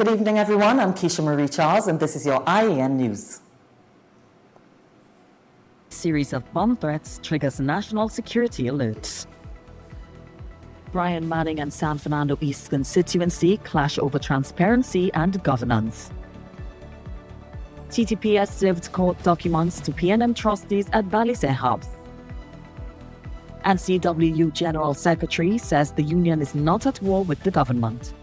Good evening, everyone. I'm Keisha Marie Charles, and this is your I.A.N. News. Series of bomb threats triggers national security alerts. Brian Manning and San Fernando East constituency clash over transparency and governance. TTPS served court documents to PNM trustees at Bally's House. And CWU General Secretary says the union is not at war with the government.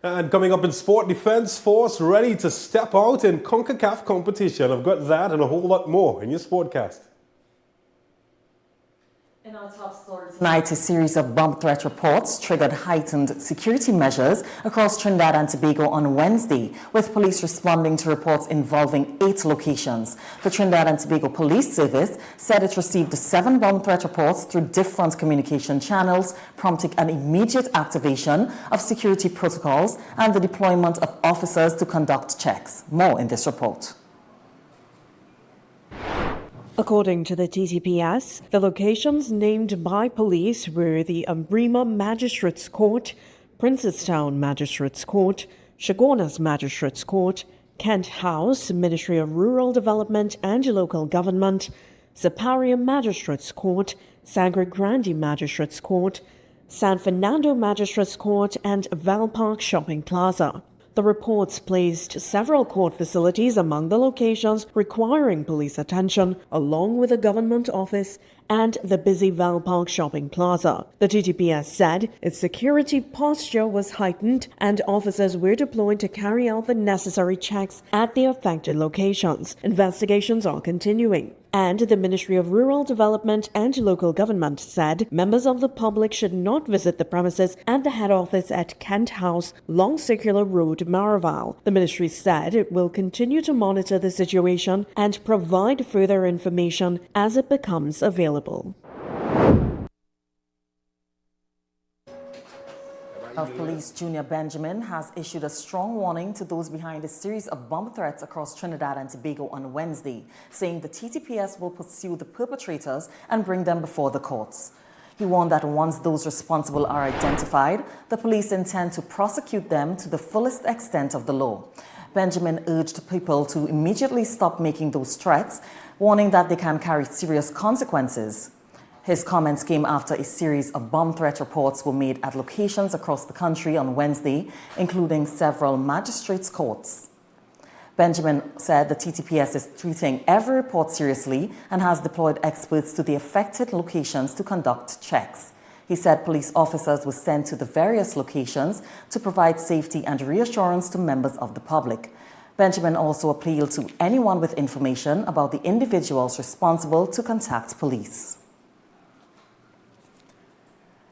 And coming up in sport, Defence Force ready to step out in CONCACAF competition. I've got that and a whole lot more in your Sportcast. In our top stories tonight, a series of bomb threat reports triggered heightened security measures across Trinidad and Tobago on Wednesday, with police responding to reports involving 8 locations. The Trinidad and Tobago Police Service said it received 7 bomb threat reports through different communication channels, prompting an immediate activation of security protocols and the deployment of officers to conduct checks. More in this report. According to the TTPS, the locations named by police were the Umbrima Magistrates Court, Princestown Magistrates Court, Chaguanas Magistrates Court, Kent House, Ministry of Rural Development and Local Government, Zaparia Magistrates Court, Sangre Grande Magistrates Court, San Fernando Magistrates Court, and Val Park Shopping Plaza. The reports placed several court facilities among the locations requiring police attention, along with a government office and the busy Val Park Shopping Plaza. The TTPS said its security posture was heightened and officers were deployed to carry out the necessary checks at the affected locations. Investigations are continuing. And the Ministry of Rural Development and Local Government said members of the public should not visit the premises at the head office at Kent House, Long Circular Road, Maraval. The ministry said it will continue to monitor the situation and provide further information as it becomes available. Of Police Junior Benjamin has issued a strong warning to those behind a series of bomb threats across Trinidad and Tobago on Wednesday, saying the TTPS will pursue the perpetrators and bring them before the courts. He warned that once those responsible are identified, the police intend to prosecute them to the fullest extent of the law. Benjamin urged people to immediately stop making those threats, warning that they can carry serious consequences. His comments came after a series of bomb threat reports were made at locations across the country on Wednesday, including several magistrates' courts. Benjamin said the TTPS is treating every report seriously and has deployed experts to the affected locations to conduct checks. He said police officers were sent to the various locations to provide safety and reassurance to members of the public. Benjamin also appealed to anyone with information about the individuals responsible to contact police.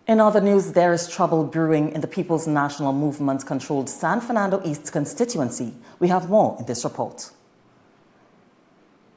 In other news, there is trouble brewing in the People's National Movement-controlled San Fernando East constituency. We have more in this report.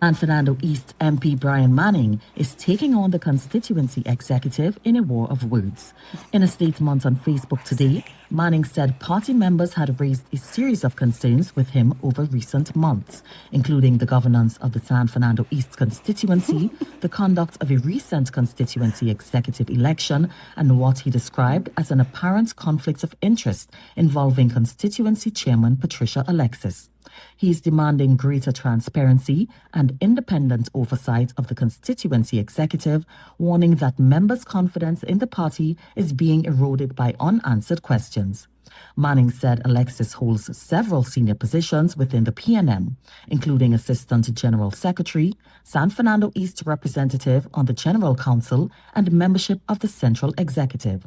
San Fernando East MP Brian Manning is taking on the constituency executive in a war of words. In a statement on Facebook today, Manning said party members had raised a series of concerns with him over recent months, including the governance of the San Fernando East constituency, the conduct of a recent constituency executive election, and what he described as an apparent conflict of interest involving constituency chairman Patricia Alexis. He is demanding greater transparency and independent oversight of the constituency executive, warning that members' confidence in the party is being eroded by unanswered questions. Manning said Alexis holds several senior positions within the PNM, including Assistant General Secretary, San Fernando East Representative on the General Council, and membership of the Central Executive.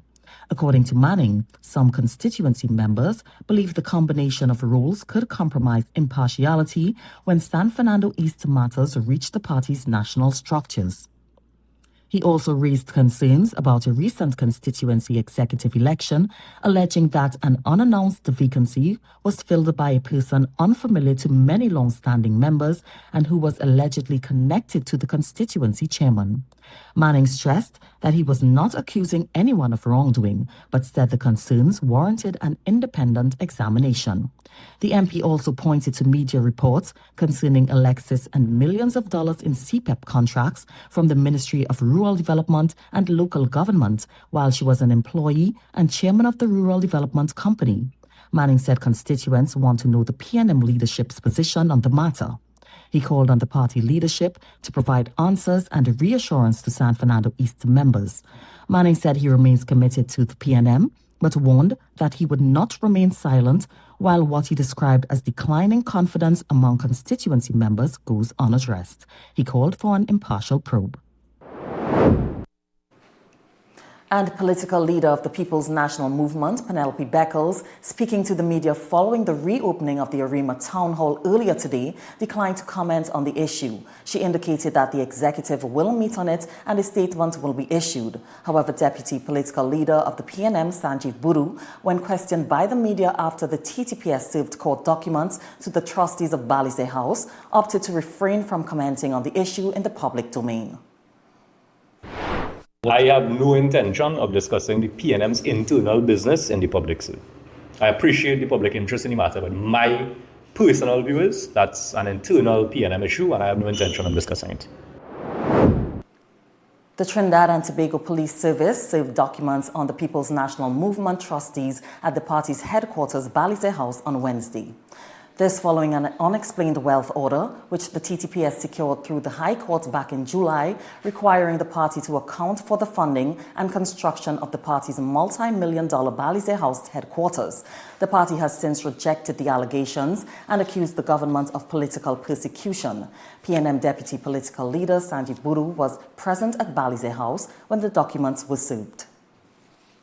According to Manning, some constituency members believe the combination of roles could compromise impartiality when San Fernando East matters reach the party's national structures. He also raised concerns about a recent constituency executive election, alleging that an unannounced vacancy was filled by a person unfamiliar to many long-standing members and who was allegedly connected to the constituency chairman. Manning stressed that he was not accusing anyone of wrongdoing, but said the concerns warranted an independent examination. The MP also pointed to media reports concerning Alexis and millions of dollars in CPEP contracts from the Ministry of Rural Rural Development and Local Government while she was an employee and chairman of the Rural Development Company. Manning said constituents want to know the PNM leadership's position on the matter. He called on the party leadership to provide answers and reassurance to San Fernando East members. Manning said he remains committed to the PNM, but warned that he would not remain silent while what he described as declining confidence among constituency members goes unaddressed. He called for an impartial probe. And political leader of the People's National Movement, Penelope Beckles, speaking to the media following the reopening of the Arima Town Hall earlier today, declined to comment on the issue. She indicated that the executive will meet on it and a statement will be issued. However, Deputy Political Leader of the PNM, Sanjeev Buru, when questioned by the media after the TTPS served court documents to the trustees of Balize House, opted to refrain from commenting on the issue in the public domain. I have no intention of discussing the PNM's internal business in the public sphere. I appreciate the public interest in the matter, but my personal view is that's an internal PNM issue and I have no intention of discussing it. The Trinidad and Tobago Police Service served documents on the People's National Movement trustees at the party's headquarters, Balize House, on Wednesday. This following an unexplained wealth order, which the TTPS secured through the High Court back in July, requiring the party to account for the funding and construction of the party's multi-million-dollar Balize House headquarters. The party has since rejected the allegations and accused the government of political persecution. PNM Deputy Political Leader Sanjeev Buru was present at Balize House when the documents were served.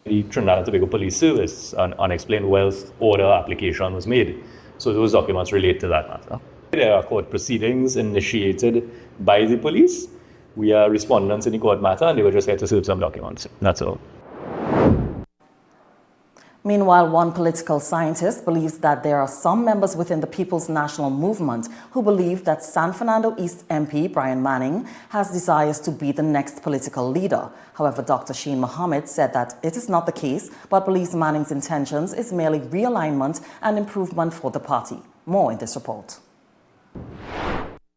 The Trinidad and Tobago Police Service, an unexplained wealth order application was made. So those documents relate to that matter. There are court proceedings initiated by the police. We are respondents in the court matter and they were just here to serve some documents. That's all. Meanwhile, one political scientist believes that there are some members within the People's National Movement who believe that San Fernando East MP Brian Manning has desires to be the next political leader. However, Dr. Shane Mohammed said that it is not the case, but believes Manning's intentions is merely realignment and improvement for the party. More in this report.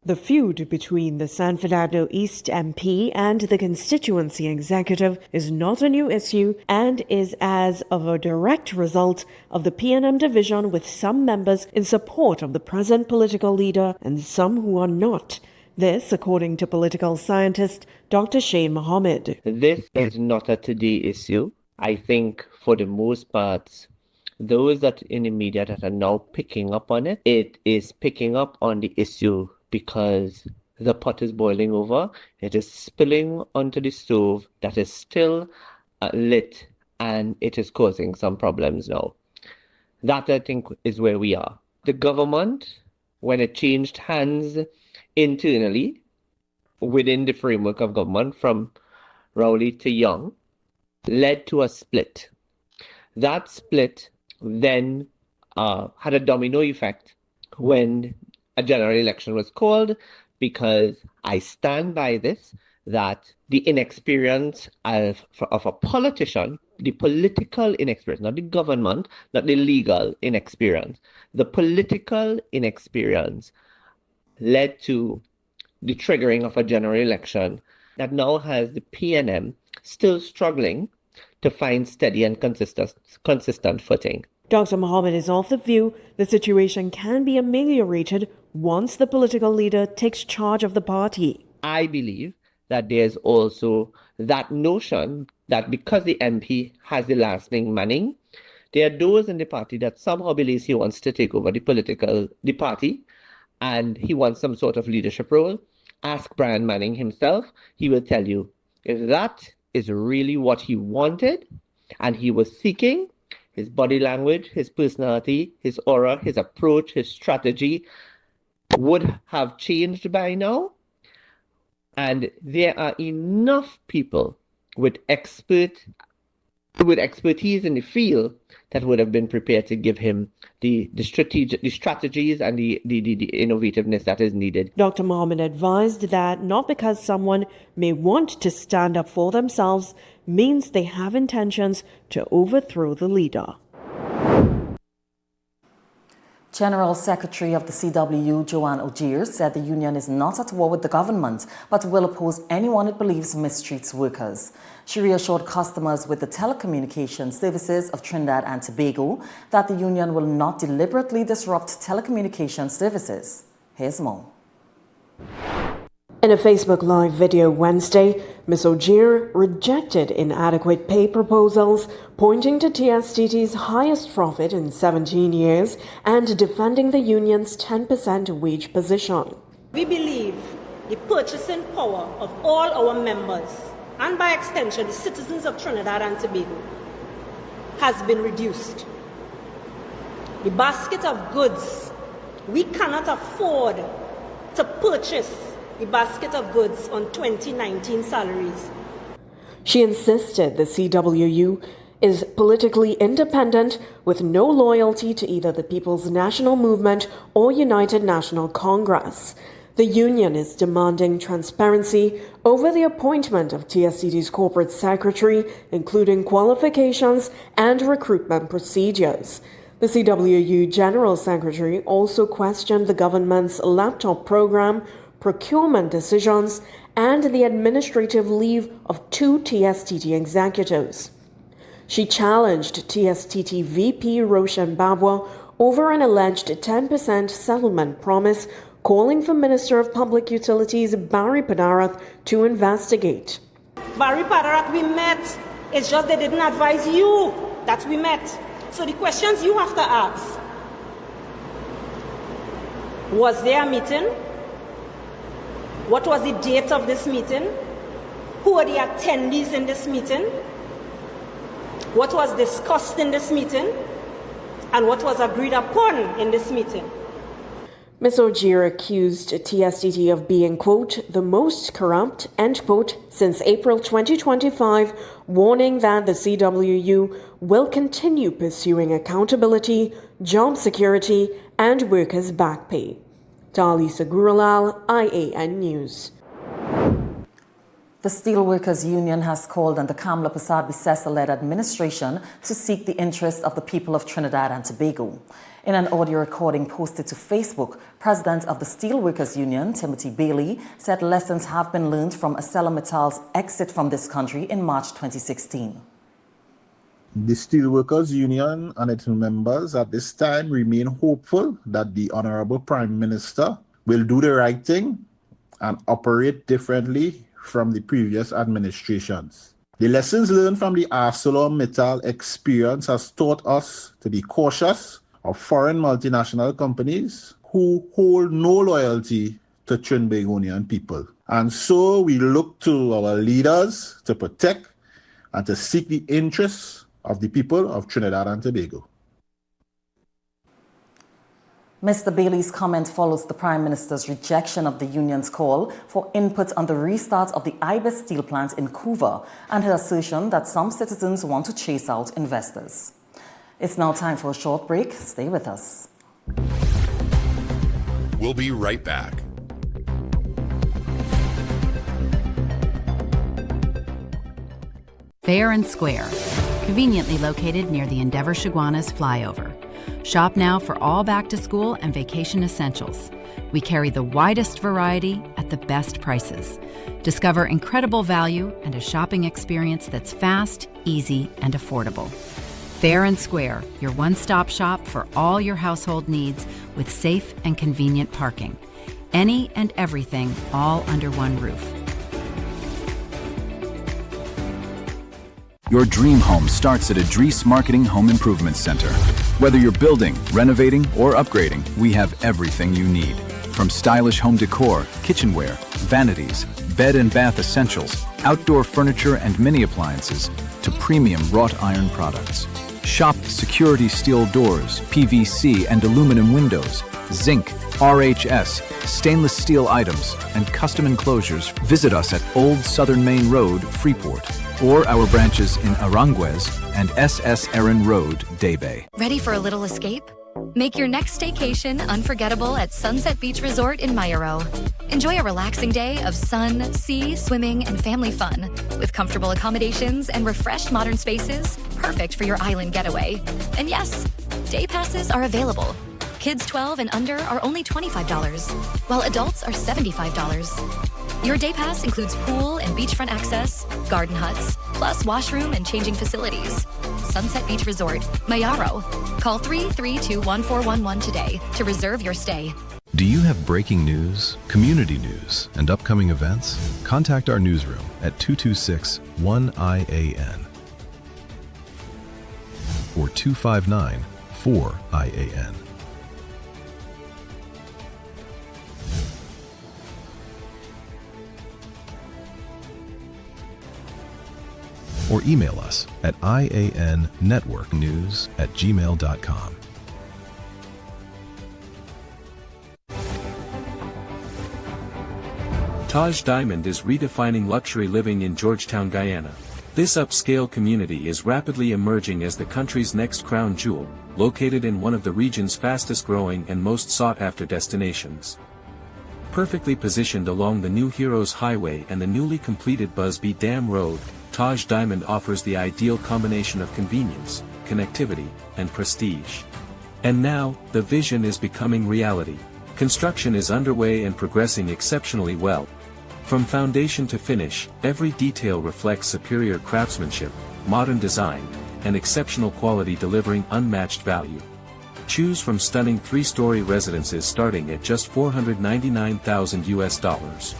The feud between the San Fernando East MP and the constituency executive is not a new issue and is as of a direct result of the PNM division, with some members in support of the present political leader and some who are not. This, according to political scientist Dr. Shane Mohammed. This is not a today issue. I think for the most part, those that in the media that are now picking up on it, it is picking up on the issue because the pot is boiling over. It is spilling onto the stove that is still lit, and it is causing some problems now. That, I think, is where we are. The government, when it changed hands internally within the framework of government from Rowley to Young, led to a split. That split then had a domino effect when a general election was called, because I stand by this, that the inexperience of a politician, the political inexperience, not the government, not the legal inexperience, the political inexperience led to the triggering of a general election that now has the PNM still struggling to find steady and consistent footing. Dr. Mohammed is of the view the situation can be ameliorated once the political leader takes charge of the party. I believe that there's also that notion that because the MP has the last name Manning, there are those in the party that somehow believes he wants to take over the party and he wants some sort of leadership role. Ask Brian Manning himself, he will tell you if that is really what he wanted and he was seeking. His body language, his personality, his aura, his approach, his strategy would have changed by now. And there are enough people with expertise in the field that would have been prepared to give him the strategies and the innovativeness that is needed. Dr. Mohammed advised that not because someone may want to stand up for themselves means they have intentions to overthrow the leader. General Secretary of the CWU, Joanne Ogier, said the union is not at war with the government, but will oppose anyone it believes mistreats workers. She reassured customers with the telecommunications services of Trinidad and Tobago that the union will not deliberately disrupt telecommunications services. Here's more. In a Facebook Live video Wednesday, Ms. Ogier rejected inadequate pay proposals, pointing to TSTT's highest profit in 17 years and defending the union's 10% wage position. We believe the purchasing power of all our members, and by extension the citizens of Trinidad and Tobago, has been reduced. The basket of goods, we cannot afford to purchase the basket of goods on 2019 salaries. She insisted the CWU is politically independent with no loyalty to either the People's National Movement or United National Congress. The union is demanding transparency over the appointment of TSTT's corporate secretary, including qualifications and recruitment procedures. The CWU General Secretary also questioned the government's laptop program, procurement decisions, and the administrative leave of 2 TSTT executives. She challenged TSTT VP Roshan Babwa over an alleged 10% settlement promise, calling for Minister of Public Utilities Barry Padarath to investigate. Barry Padarath, we met. It's just they didn't advise you that we met. So the questions you have to ask: was there a meeting? What was the date of this meeting? Who were the attendees in this meeting? What was discussed in this meeting? And what was agreed upon in this meeting? Ms. Ogier accused TSTT of being, quote, the most corrupt, end quote, since April 2025, warning that the CWU will continue pursuing accountability, job security, and workers' back pay. Talisa Gurulal, I.A.N. News. The Steelworkers Union has called on the Kamla Persad-Bissessar-led administration to seek the interest of the people of Trinidad and Tobago. In an audio recording posted to Facebook, President of the Steelworkers Union, Timothy Bailey, said lessons have been learned from ArcelorMittal's exit from this country in March 2016. The Steelworkers Union and its members at this time remain hopeful that the Honorable Prime Minister will do the right thing and operate differently from the previous administrations. The lessons learned from the ArcelorMittal experience has taught us to be cautious of foreign multinational companies who hold no loyalty to Trinbagonian people. And so we look to our leaders to protect and to seek the interests of the people of Trinidad and Tobago. Mr. Bailey's comment follows the Prime Minister's rejection of the union's call for input on the restart of the I.A.N steel plant in Couva and her assertion that some citizens want to chase out investors. It's now time for a short break. Stay with us. We'll be right back. Fair and Square, conveniently located near the Endeavour Chaguanas flyover. Shop now for all back-to-school and vacation essentials. We carry the widest variety at the best prices. Discover incredible value and a shopping experience that's fast, easy, and affordable. Fair and Square, your one-stop shop for all your household needs with safe and convenient parking. Any and everything all under one roof. Your dream home starts at Advertise Marketing Home Improvement Center. Whether you're building, renovating, or upgrading, we have everything you need. From stylish home decor, kitchenware, vanities, bed and bath essentials, outdoor furniture and mini appliances, to premium wrought iron products. Shop security steel doors, PVC and aluminum windows, zinc, RHS, stainless steel items, and custom enclosures. Visit us at Old Southern Main Road, Freeport, or our branches in Aranguez and SS Erin Road, Daybay. Ready for a little escape? Make your next staycation unforgettable at Sunset Beach Resort in Mayaro. Enjoy a relaxing day of sun, sea, swimming, and family fun with comfortable accommodations and refreshed modern spaces, perfect for your island getaway. And yes, day passes are available. Kids 12 and under are only $25, while adults are $75. Your day pass includes pool and beachfront access, garden huts, plus washroom and changing facilities. Sunset Beach Resort, Mayaro. Call 332-1411 today to reserve your stay. Do you have breaking news, community news, and upcoming events? Contact our newsroom at 226-1-I.A.N. or 259-4-I.A.N. or email us at iannetworknews@gmail.com. Taj Diamond is redefining luxury living in Georgetown, Guyana. This upscale community is rapidly emerging as the country's next crown jewel, located in one of the region's fastest-growing and most sought-after destinations. Perfectly positioned along the New Heroes Highway and the newly completed Busby Dam Road, Taj Diamond offers the ideal combination of convenience, connectivity, and prestige. And now, the vision is becoming reality. Construction is underway and progressing exceptionally well. From foundation to finish, every detail reflects superior craftsmanship, modern design, and exceptional quality, delivering unmatched value. Choose from stunning 3-story residences starting at just $499,000.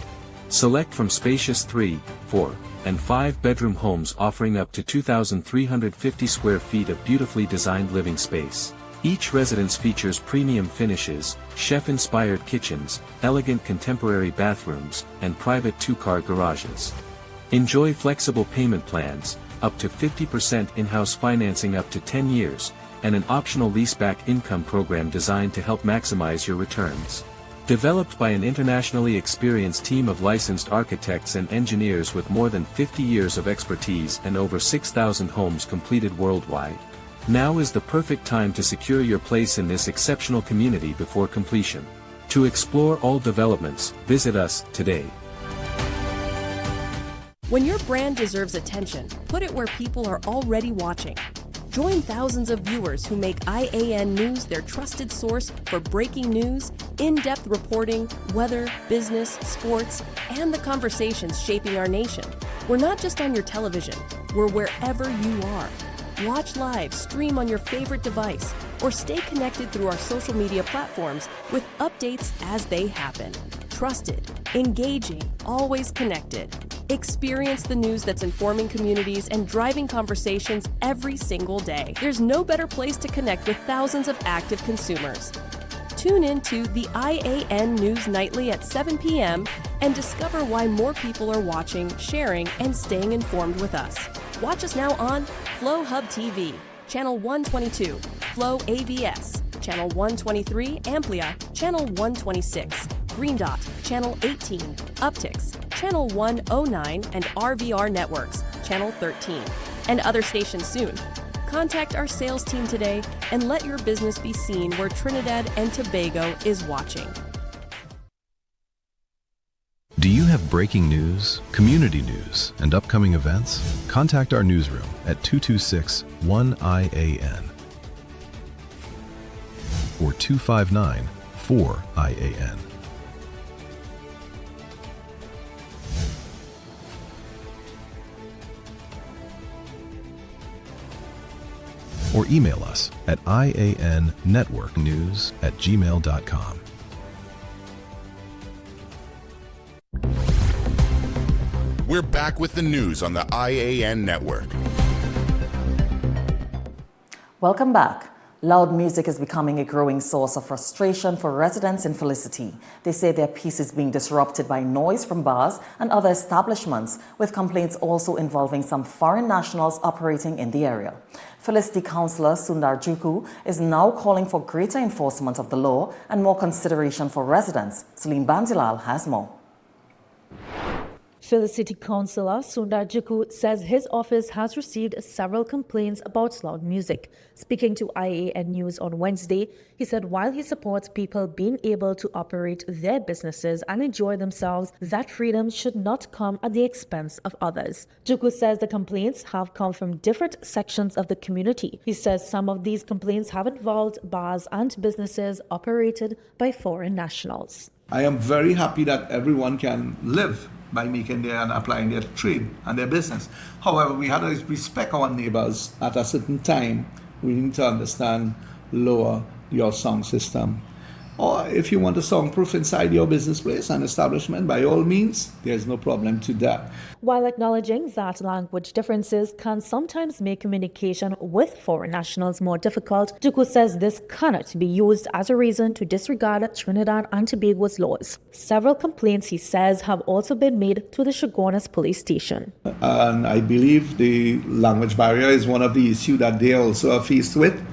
Select from spacious 3, 4, and 5-bedroom homes offering up to 2,350 square feet of beautifully designed living space. Each residence features premium finishes, chef-inspired kitchens, elegant contemporary bathrooms, and private 2-car garages. Enjoy flexible payment plans, up to 50% in-house financing up to 10 years, and an optional leaseback income program designed to help maximize your returns. Developed by an internationally experienced team of licensed architects and engineers with more than 50 years of expertise and over 6,000 homes completed worldwide. Now is the perfect time to secure your place in this exceptional community before completion. To explore all developments, visit us today. When your brand deserves attention, put it where people are already watching. Join thousands of viewers who make I.A.N. News their trusted source for breaking news, in-depth reporting, weather, business, sports, and the conversations shaping our nation. We're not just on your television, we're wherever you are. Watch live, stream on your favorite device, or stay connected through our social media platforms with updates as they happen. Trusted, engaging, always connected. Experience the news that's informing communities and driving conversations every single day. There's no better place to connect with thousands of active consumers. Tune in to the I.A.N. News Nightly at 7 p.m. and discover why more people are watching, sharing, and staying informed with us. Watch us now on Flow Hub TV, Channel 122, Flow AVS, Channel 123, Amplia, Channel 126, Green Dot, Channel 18, Uptix, Channel 109, and RVR Networks, Channel 13, and other stations soon. Contact our sales team today and let your business be seen where Trinidad and Tobago is watching. Do you have breaking news, community news, and upcoming events? Contact our newsroom at 226-1-I.A.N. or 259-4-I.A.N. or email us at iannetworknews@gmail.com. We're back with the news on the I.A.N. network. Welcome back. Loud music is becoming a growing source of frustration for residents in Felicity. They say their peace is being disrupted by noise from bars and other establishments, with complaints also involving some foreign nationals operating in the area. Felicity Councillor Sundar Juku is now calling for greater enforcement of the law and more consideration for residents. Celine Bandilal has more. Philly City Councillor Sundar Juku says his office has received several complaints about loud music. Speaking to I.A.N News on Wednesday, he said while he supports people being able to operate their businesses and enjoy themselves, that freedom should not come at the expense of others. Juku says the complaints have come from different sections of the community. He says some of these complaints have involved bars and businesses operated by foreign nationals. I am very happy that everyone can live by making their and applying their trade and their business. However, we have to respect our neighbors. At a certain time, we need to understand, lower your sound system. Or if you want a soundproof inside your business place and establishment, by all means, there's no problem to that. While acknowledging that language differences can sometimes make communication with foreign nationals more difficult, Juku says this cannot be used as a reason to disregard Trinidad and Tobago's laws. Several complaints, he says, have also been made to the Chaguanas police station. And I believe the language barrier is one of the issues that they also are faced with.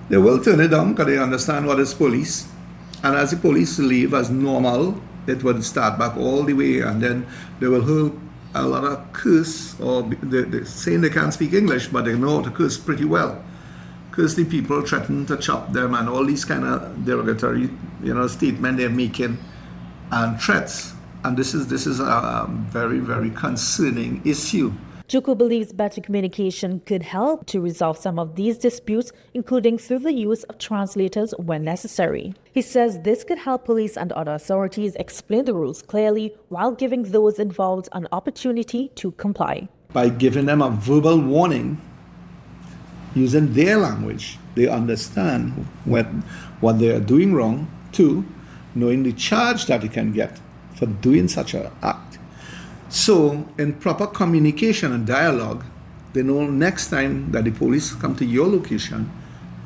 They will turn it down because they understand what is police. And as the police leave as normal, it will start back all the way, and then they will hear a lot of curse, or they're saying they can't speak English, but they know how to curse pretty well. Curse the people, threaten to chop them, and all these kind of derogatory, statement they're making, and threats. And this is a very, very concerning issue. Juku believes better communication could help to resolve some of these disputes, including through the use of translators when necessary. He says this could help police and other authorities explain the rules clearly while giving those involved an opportunity to comply. By giving them a verbal warning, using their language, they understand what they are doing wrong, too, knowing the charge that they can get for doing such an act. So, in proper communication and dialogue, they know next time that the police come to your location,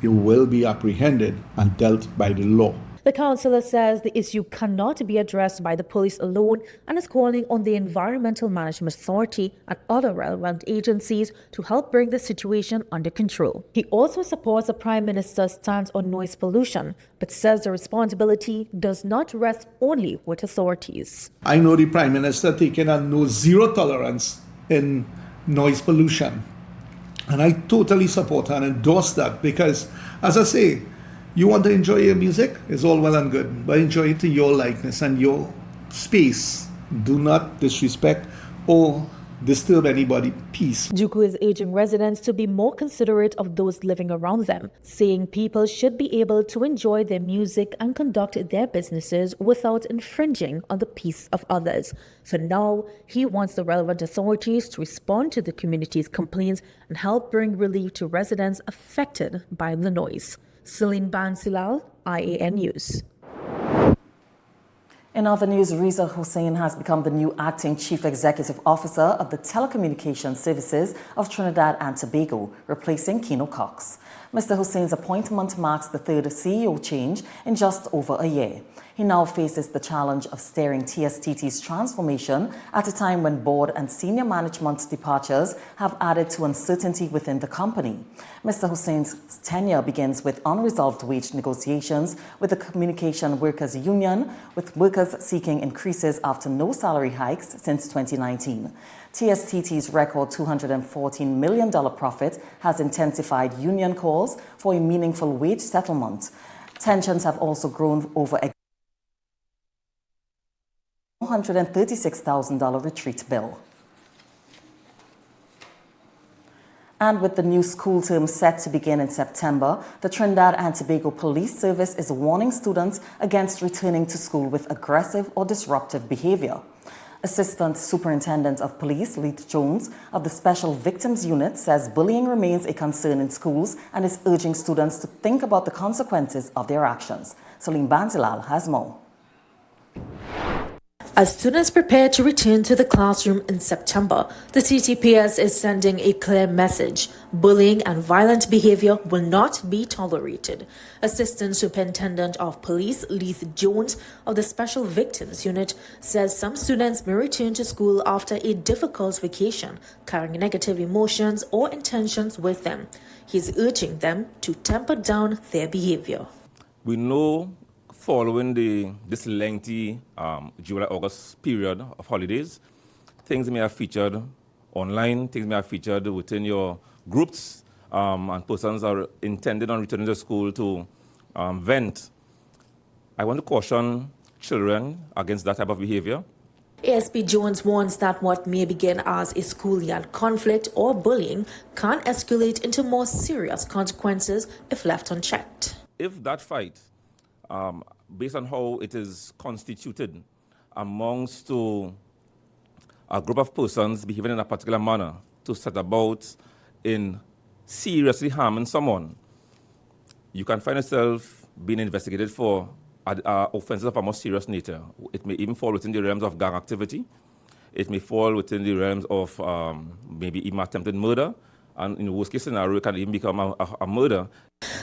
you will be apprehended and dealt by the law. The councillor says the issue cannot be addressed by the police alone and is calling on the Environmental Management Authority and other relevant agencies to help bring the situation under control. He also supports the Prime Minister's stance on noise pollution, but says the responsibility does not rest only with authorities. I know the Prime Minister taking a zero tolerance in noise pollution. And I totally support and endorse that because, as I say, you want to enjoy your music, it's all well and good, but enjoy it to your likeness and your space. Do not disrespect or disturb anybody's peace. Juku is urging residents to be more considerate of those living around them, saying people should be able to enjoy their music and conduct their businesses without infringing on the peace of others. For now, he wants the relevant authorities to respond to the community's complaints and help bring relief to residents affected by the noise. Celine Bansilal, I.A.N News. In other news, Riza Hussein has become the new acting Chief Executive Officer of the Telecommunications Services of Trinidad and Tobago, replacing Keno Cox. Mr. Hussein's appointment marks the third CEO change in just over a year. He now faces the challenge of steering TSTT's transformation at a time when board and senior management departures have added to uncertainty within the company. Mr. Hussein's tenure begins with unresolved wage negotiations with the Communication Workers Union, with workers seeking increases after no salary hikes since 2019. TSTT's record $214 million profit has intensified union calls for a meaningful wage settlement. Tensions have also grown over a $136,000 retreat bill. And with the new school term set to begin in September, the Trinidad and Tobago Police Service is warning students against returning to school with aggressive or disruptive behavior. Assistant Superintendent of Police Leith Jones of the Special Victims Unit says bullying remains a concern in schools and is urging students to think about the consequences of their actions. Salim Banzilal has more. As students prepare to return to the classroom in September, the TTPS is sending a clear message. Bullying and violent behavior will not be tolerated. Assistant Superintendent of Police Leith Jones of the Special Victims Unit says some students may return to school after a difficult vacation, carrying negative emotions or intentions with them. He's urging them to temper down their behavior. We know following this lengthy July-August period of holidays, things may have featured online, things may have featured within your groups, and persons are intended on returning to school to vent. I want to caution children against that type of behavior. ASP Jones warns that what may begin as a schoolyard conflict or bullying can escalate into more serious consequences if left unchecked. If that fight, based on how it is constituted amongst to a group of persons behaving in a particular manner to set about in seriously harming someone, you can find yourself being investigated for offenses of a more serious nature. It may even fall within the realms of gang activity. It may fall within the realms of maybe even attempted murder. And in the worst case scenario, it can even become a murder.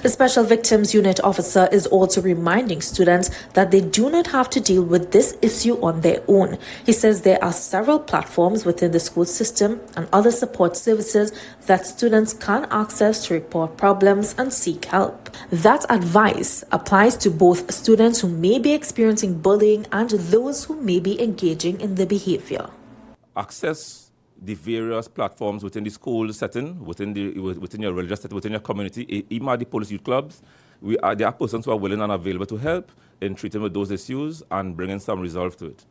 The Special Victims Unit officer is also reminding students that they do not have to deal with this issue on their own. He says there are several platforms within the school system and other support services that students can access to report problems and seek help. That advice applies to both students who may be experiencing bullying and those who may be engaging in the behavior. Access the various platforms within the school setting, within your religious setting, within your community, even at the police youth clubs. There are persons who are willing and available to help in treating with those issues and bringing some resolve to it.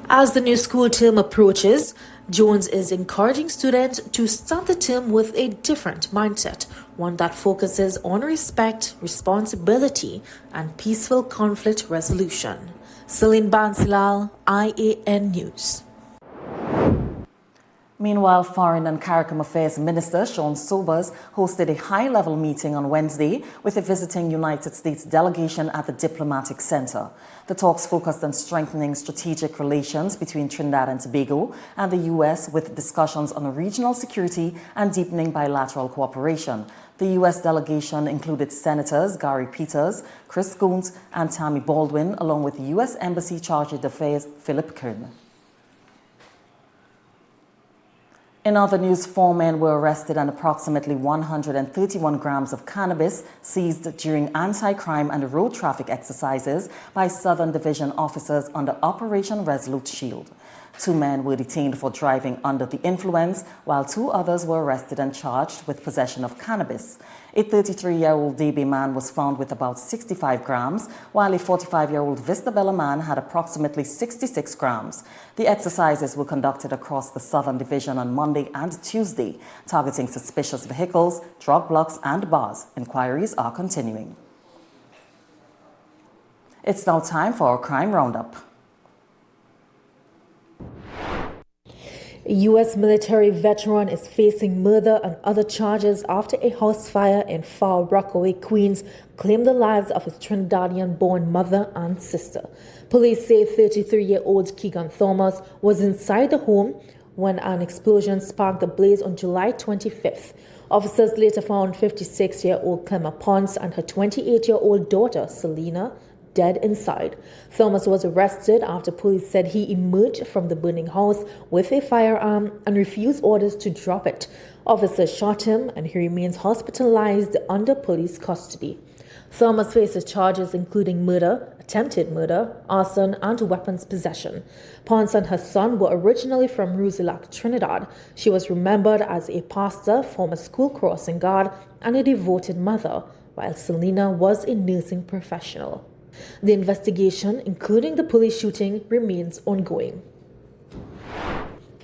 As the new school term approaches, Jones is encouraging students to start the term with a different mindset, one that focuses on respect, responsibility, and peaceful conflict resolution. Celine Bansilal, I.A.N. News. Meanwhile, Foreign and CARICOM Affairs Minister Sean Sobers hosted a high-level meeting on Wednesday with a visiting United States delegation at the Diplomatic Center. The talks focused on strengthening strategic relations between Trinidad and Tobago and the U.S. with discussions on regional security and deepening bilateral cooperation. The U.S. delegation included Senators Gary Peters, Chris Coons, and Tammy Baldwin, along with U.S. Embassy Chargé d'Affaires Philip Kern. In other news, 4 men were arrested and approximately 131 grams of cannabis seized during anti-crime and road traffic exercises by Southern Division officers under Operation Resolute Shield. 2 men were detained for driving under the influence, while 2 others were arrested and charged with possession of cannabis. A 33-year-old DB man was found with about 65 grams, while a 45-year-old Vista Bella man had approximately 66 grams. The exercises were conducted across the Southern Division on Monday and Tuesday, targeting suspicious vehicles, drug blocks, and bars. Inquiries are continuing. It's now time for our crime roundup. A U.S. military veteran is facing murder and other charges after a house fire in Far Rockaway, Queens, claimed the lives of his Trinidadian-born mother and sister. Police say 33-year-old Keegan Thomas was inside the home when an explosion sparked the blaze on July 25th. Officers later found 56-year-old Clemma Ponce and her 28-year-old daughter, Selena, dead inside. Thomas was arrested after police said he emerged from the burning house with a firearm and refused orders to drop it. Officers shot him and he remains hospitalized under police custody. Thomas faces charges including murder, attempted murder, arson, and weapons possession. Ponce and her son were originally from Rusilac, Trinidad. She was remembered as a pastor, former school crossing guard, and a devoted mother, while Selena was a nursing professional. The investigation, including the police shooting, remains ongoing.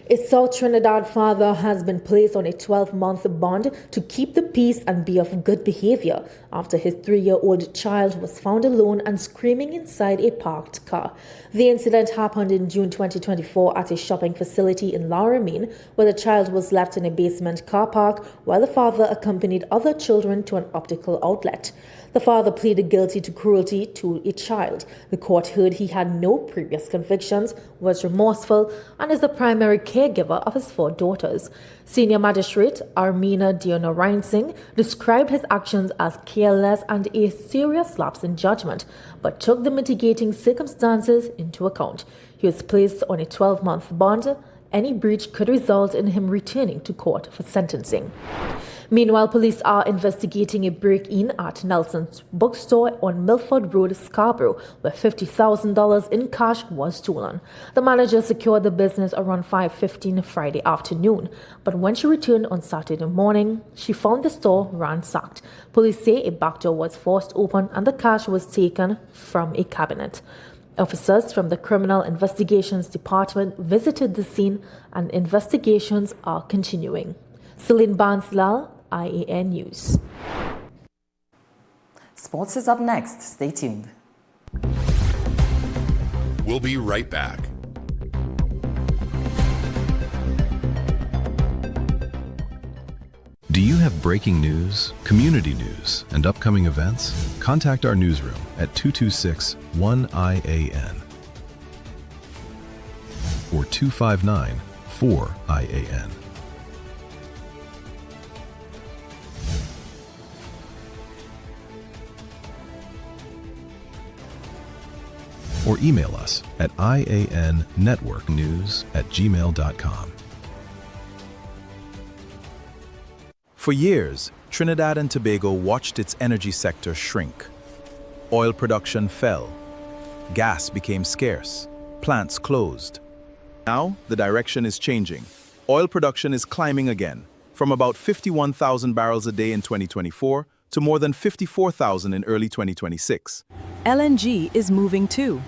A South Trinidad father has been placed on a 12-month bond to keep the peace and be of good behavior after his 3-year-old child was found alone and screaming inside a parked car. The incident happened in June 2024 at a shopping facility in Laramine, where the child was left in a basement car park while the father accompanied other children to an optical outlet. The father pleaded guilty to cruelty to a child. The court heard he had no previous convictions, was remorseful, and is the primary caregiver of his 4 daughters. Senior Magistrate Armina Dionarain described his actions as careless and a serious lapse in judgment, but took the mitigating circumstances into account. He was placed on a 12-month bond. Any breach could result in him returning to court for sentencing. Meanwhile, police are investigating a break-in at Nelson's bookstore on Milford Road, Scarborough, where $50,000 in cash was stolen. The manager secured the business around 5:15 Friday afternoon, but when she returned on Saturday morning, she found the store ransacked. Police say a back door was forced open and the cash was taken from a cabinet. Officers from the Criminal Investigations Department visited the scene and investigations are continuing. Celine Banslal, I.A.N. News. Sports is up next. Stay tuned. We'll be right back. Do you have breaking news, community news, and upcoming events? Contact our newsroom at 226-1-IAN or 259-4-IAN. Or email us at iannetworknews@gmail.com. For years, Trinidad and Tobago watched its energy sector shrink. Oil production fell. Gas became scarce. Plants closed. Now, the direction is changing. Oil production is climbing again, from about 51,000 barrels a day in 2024 to more than 54,000 in early 2026. LNG is moving too.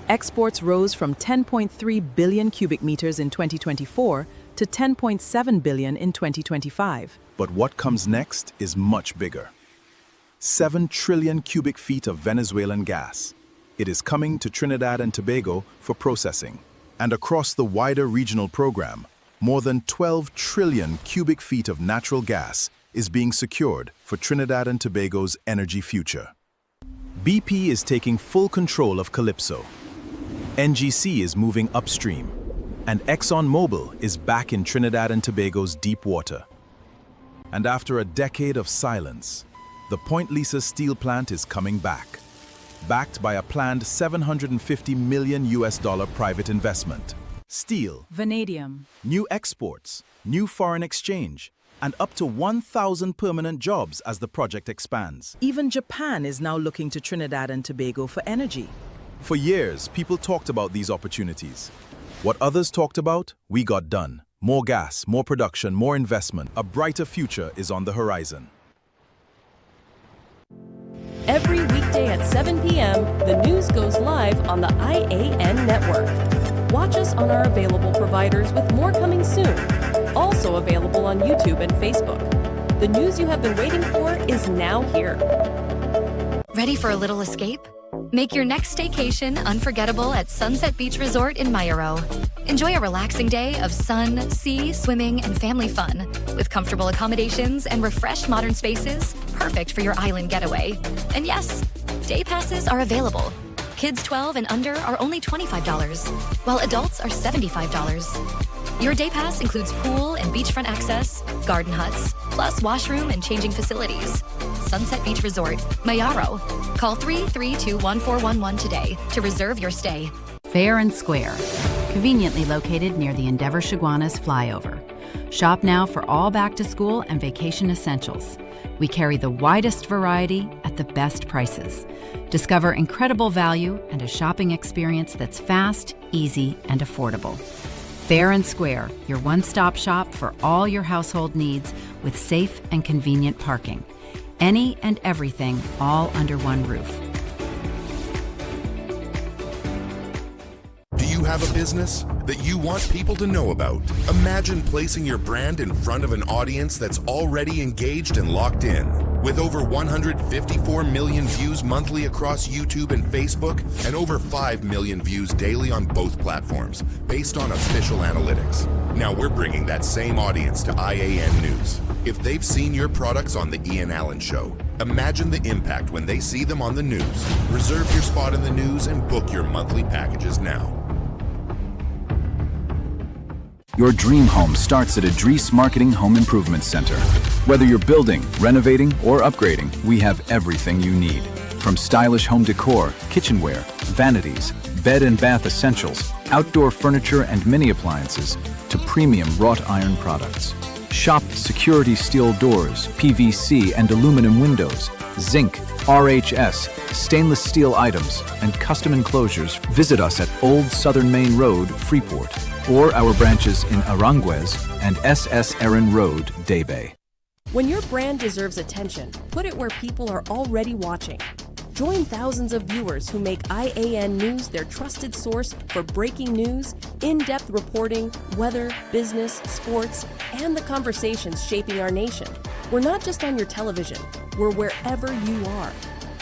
Exports rose from 10.3 billion cubic meters in 2024 to 10.7 billion in 2025. But what comes next is much bigger. 7 trillion cubic feet of Venezuelan gas. It is coming to Trinidad and Tobago for processing. And across the wider regional program, more than 12 trillion cubic feet of natural gas is being secured for Trinidad and Tobago's energy future. BP is taking full control of Calypso. NGC is moving upstream. And ExxonMobil is back in Trinidad and Tobago's deep water. And after a decade of silence, the Point Lisa steel plant is coming back, backed by a planned $750 million private investment. Steel, Vanadium, new exports, new foreign exchange, and up to 1,000 permanent jobs as the project expands. Even Japan is now looking to Trinidad and Tobago for energy. For years, people talked about these opportunities. What others talked about, we got done. More gas, more production, more investment. A brighter future is on the horizon. Every weekday at 7 p.m., the news goes live on the I.A.N network. Watch us on our available providers with more coming soon. Also available on YouTube and Facebook. The news you have been waiting for is now here. Ready for a little escape? Make your next staycation unforgettable at Sunset Beach Resort in Mayaro. Enjoy a relaxing day of sun, sea, swimming, and family fun with comfortable accommodations and refreshed modern spaces, perfect for your island getaway. And yes, day passes are available. Kids 12 and under are only $25, while adults are $75. Your day pass includes pool and beachfront access, garden huts, plus washroom and changing facilities. Sunset Beach Resort, Mayaro. Call 332-1411 today to reserve your stay. Fair and Square, conveniently located near the Endeavour Chaguanas flyover. Shop now for all back-to-school and vacation essentials. We carry the widest variety at the best prices. Discover incredible value and a shopping experience that's fast, easy, and affordable. Fair and Square, your one-stop shop for all your household needs with safe and convenient parking. Any and everything all under one roof. Do you have a business that you want people to know about? Imagine placing your brand in front of an audience that's already engaged and locked in. With over 154 million views monthly across YouTube and Facebook, and over 5 million views daily on both platforms, based on official analytics. Now we're bringing that same audience to I.A.N. News. If they've seen your products on the Ian Allen Show, imagine the impact when they see them on the news. Reserve your spot in the news and book your monthly packages now. Your dream home starts at ADVERTISE Marketing Home Improvement Center. Whether you're building, renovating, or upgrading, we have everything you need. From stylish home decor, kitchenware, vanities, bed and bath essentials, outdoor furniture and mini appliances, to premium wrought iron products. Shop security steel doors, PVC and aluminum windows, zinc, RHS, stainless steel items, and custom enclosures. Visit us at Old Southern Main Road, Freeport, or our branches in Aranguez and SS Erin Road, Daybay. When your brand deserves attention, put it where people are already watching. Join thousands of viewers who make I.A.N. News their trusted source for breaking news, in-depth reporting, weather, business, sports, and the conversations shaping our nation. We're not just on your television, we're wherever you are.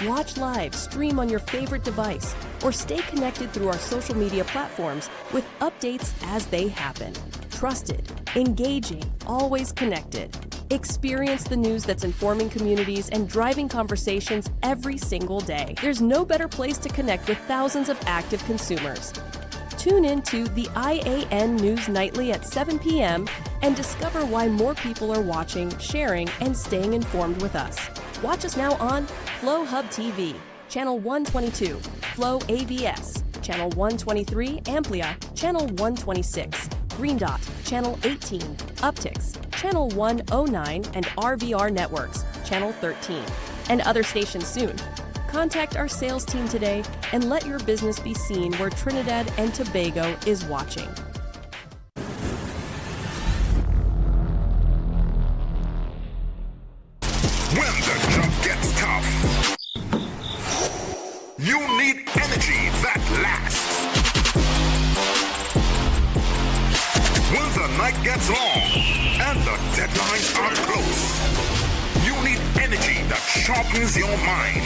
Watch live, stream on your favorite device, or stay connected through our social media platforms with updates as they happen. Trusted, engaging, always connected. Experience the news that's informing communities and driving conversations every single day. There's no better place to connect with thousands of active consumers. Tune in to the I.A.N. News Nightly at 7 p.m. and discover why more people are watching, sharing, and staying informed with us. Watch us now on Flow Hub TV, Channel 122, Flow AVS, Channel 123, Amplia, Channel 126, Green Dot, Channel 18, Uptix, Channel 109, and RVR Networks, Channel 13, and other stations soon. Contact our sales team today and let your business be seen where Trinidad and Tobago is watching. When the job gets tough, you need energy that lasts. When the night gets long and the deadlines are close, you need energy that sharpens your mind.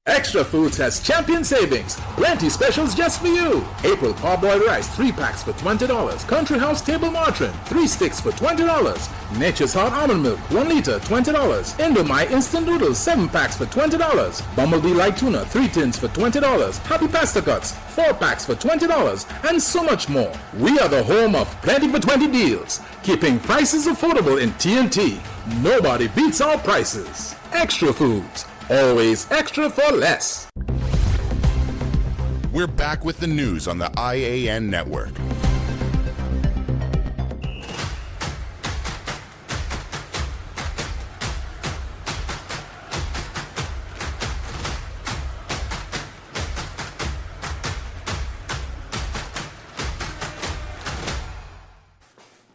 Extra Foods has champion savings. Plenty specials just for you. April parboiled rice 3 packs for $20. Country House table margarine 3 sticks for $20. Nature's Hot almond milk 1 liter $20. Indomie instant noodles 7 packs for $20. Bumblebee light tuna 3 tins for $20. Happy pasta cuts 4 packs for $20, and so much more. We are the home of plenty for 20 deals, keeping prices affordable in TNT. Nobody beats our prices. Extra Foods. Always extra for less. We're back with the news on the I.A.N. network.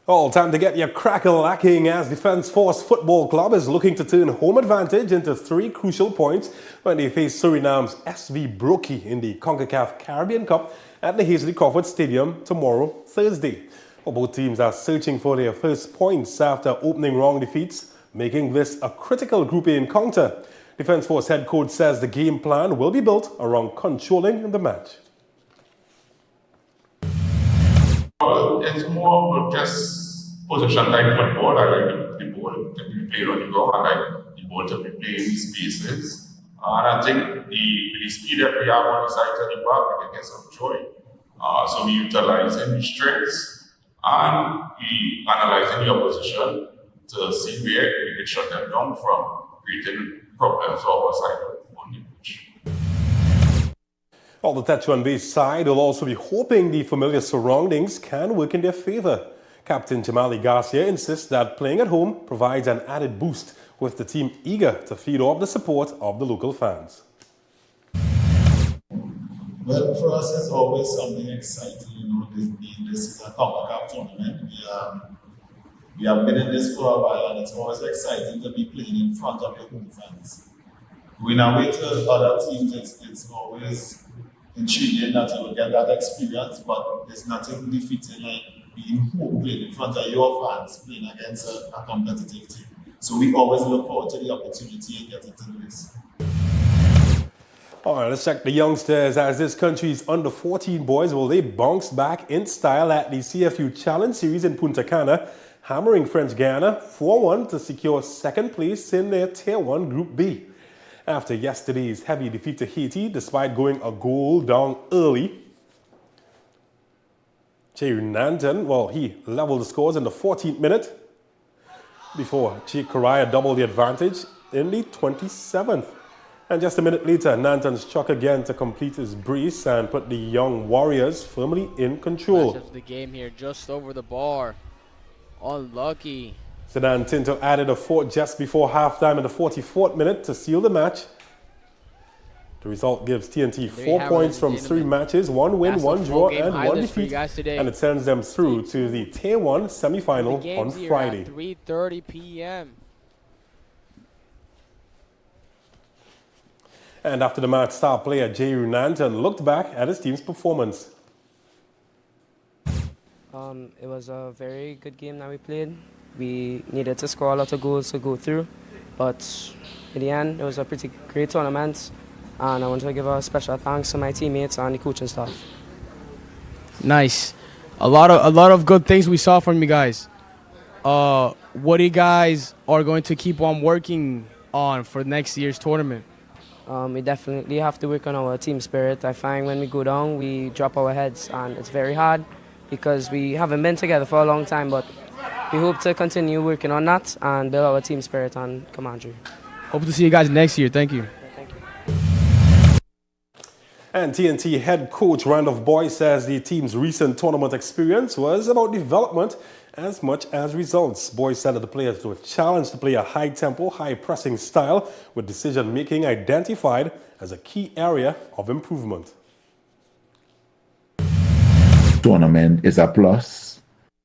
All time to get your crack-a-lacking as Defence Force Football Club is looking to turn home advantage into 3 crucial points when they face Suriname's SV Brokey in the CONCACAF Caribbean Cup at the Hazley Crawford Stadium tomorrow, Thursday. Well, both teams are searching for their first points after opening round defeats, making this a critical Group A encounter. Defence Force head coach says the game plan will be built around controlling the match. It's more of just possession type football. I like the ball to be played on the ground. I like the ball to be played in spaces. And I think the speed that we have on the side of the back, we can get some joy. So we utilizing the strengths and we analyzing the opposition to see where we can shut them down from creating problems for our side on the pitch. Well, the Tetuan-based side will also be hoping the familiar surroundings can work in their favour. Captain Jamali Garcia insists that playing at home provides an added boost, with the team eager to feed off the support of the local fans. Well, for us, it's always something exciting. This is a CONCACAF tournament. We have been in this for a while, and it's always exciting to be playing in front of your home fans. Going away to other teams, it's always intriguing that you will get that experience, but there's nothing defeating like being home playing in front of your fans, playing against a competitive team. So we always look forward to the opportunity and getting to do this. All right, let's check the youngsters as this country's under-14 boys. Well, they bounced back in style at the CFU Challenge Series in Punta Cana, hammering French Guiana 4-1 to secure second place in their Tier 1 Group B. After yesterday's heavy defeat to Haiti, despite going a goal down early, Cheyu Nanton, well, he leveled the scores in the 14th minute before Chick Correa doubled the advantage in the 27th. And just a minute later, Nanton struck again to complete his brace and put the young Warriors firmly in control. Match of the game here, just over the bar. Unlucky. Sedan Tinto added a fourth just before halftime in the 44th minute to seal the match. The result gives TNT 4 points from 3 matches, 1 win, 1 draw, and 1 defeat, and it sends them through to the Tier 1 semi-final on Friday. 3:30 p.m. And after the match, star player Jay Nanton looked back at his team's performance. It was a very good game that we played. We needed to score a lot of goals to go through, but in the end, it was a pretty great tournament, and I want to give a special thanks to my teammates and the coaching staff. Nice. A lot of good things we saw from you guys. What do you guys are going to keep on working on for next year's tournament? We definitely have to work on our team spirit. I find when we go down, we drop our heads, and it's very hard because we haven't been together for a long time, but we hope to continue working on that and build our team spirit and camaraderie. Hope to see you guys next year. Thank you. Thank you. And TNT head coach Randolph Boyd says the team's recent tournament experience was about development as much as results. Boyd said that the players were challenged to play a high-tempo, high-pressing style with decision-making identified as a key area of improvement. Tournament is a plus.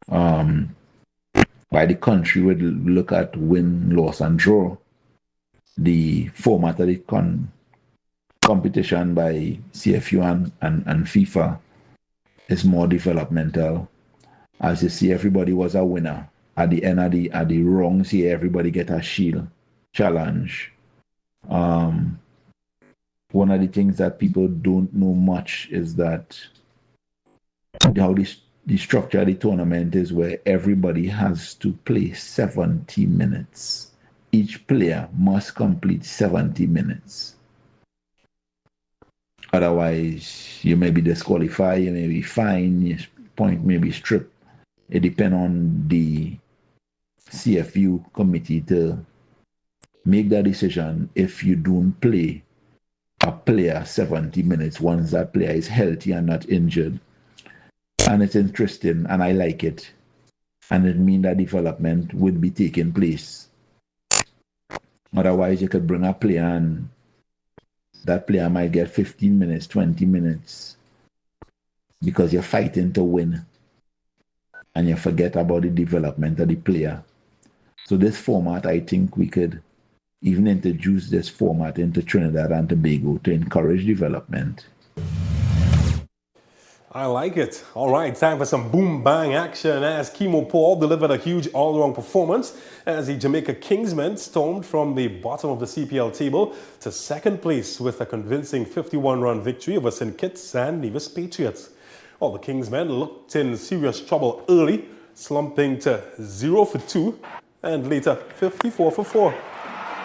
Why the country would look at win, loss, and draw. The format of the competition by CFU and FIFA is more developmental. As you see, everybody was a winner. At the end of the rungs here, everybody get a shield challenge. One of the things that people don't know much is that how the structure of the tournament is where everybody has to play 70 minutes. Each player must complete 70 minutes. Otherwise, you may be disqualified, you may be fined, your point may be stripped. It depends on the CFU committee to make that decision if you don't play a player 70 minutes once that player is healthy and not injured. And it's interesting, and I like it. And it means that development would be taking place. Otherwise, you could bring a player and that player might get 15 minutes, 20 minutes because you're fighting to win. And you forget about the development of the player. So this format, I think we could even introduce this format into Trinidad and Tobago to encourage development. I like it. All right, time for some boom bang action as Kimo Paul delivered a huge all-round performance as the Jamaica Kingsmen stormed from the bottom of the CPL table to second place with a convincing 51-run victory over St. Kitts and Nevis Patriots. Well, the Kingsmen looked in serious trouble early, slumping to 0 for 2 and later 54 for 4.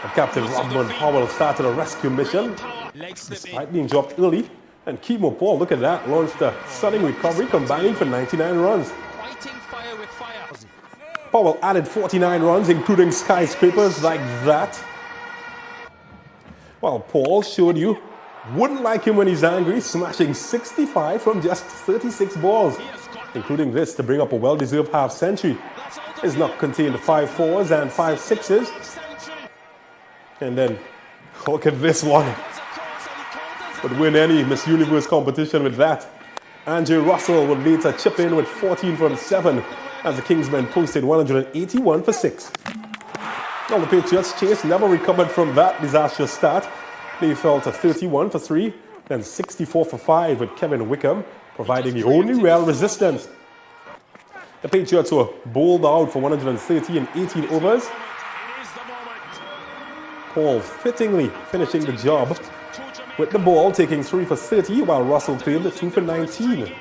And Captain Rodman Powell started a rescue mission despite being dropped early. And Kimo Paul, look at that, launched a stunning recovery, combining for 99 runs. Powell added 49 runs, including skyscrapers like that. Well, Paul showed you wouldn't like him when he's angry, smashing 65 from just 36 balls, including this to bring up a well-deserved half-century. His knock contained 5 4s and 5 6s. And then, look at this one. Would win any Miss Universe competition with that. Andrew Russell would later chip in with 14 from 7 as the Kingsmen posted 181 for 6. Now the Patriots' chase never recovered from that disastrous start. They fell to 31 for 3, then 64 for 5 with Kevin Wickham providing the only real resistance. The Patriots were bowled out for 130 in 18 overs. Paul fittingly finishing the job with the ball, taking 3 for 30, while Russell claimed 2 for 19.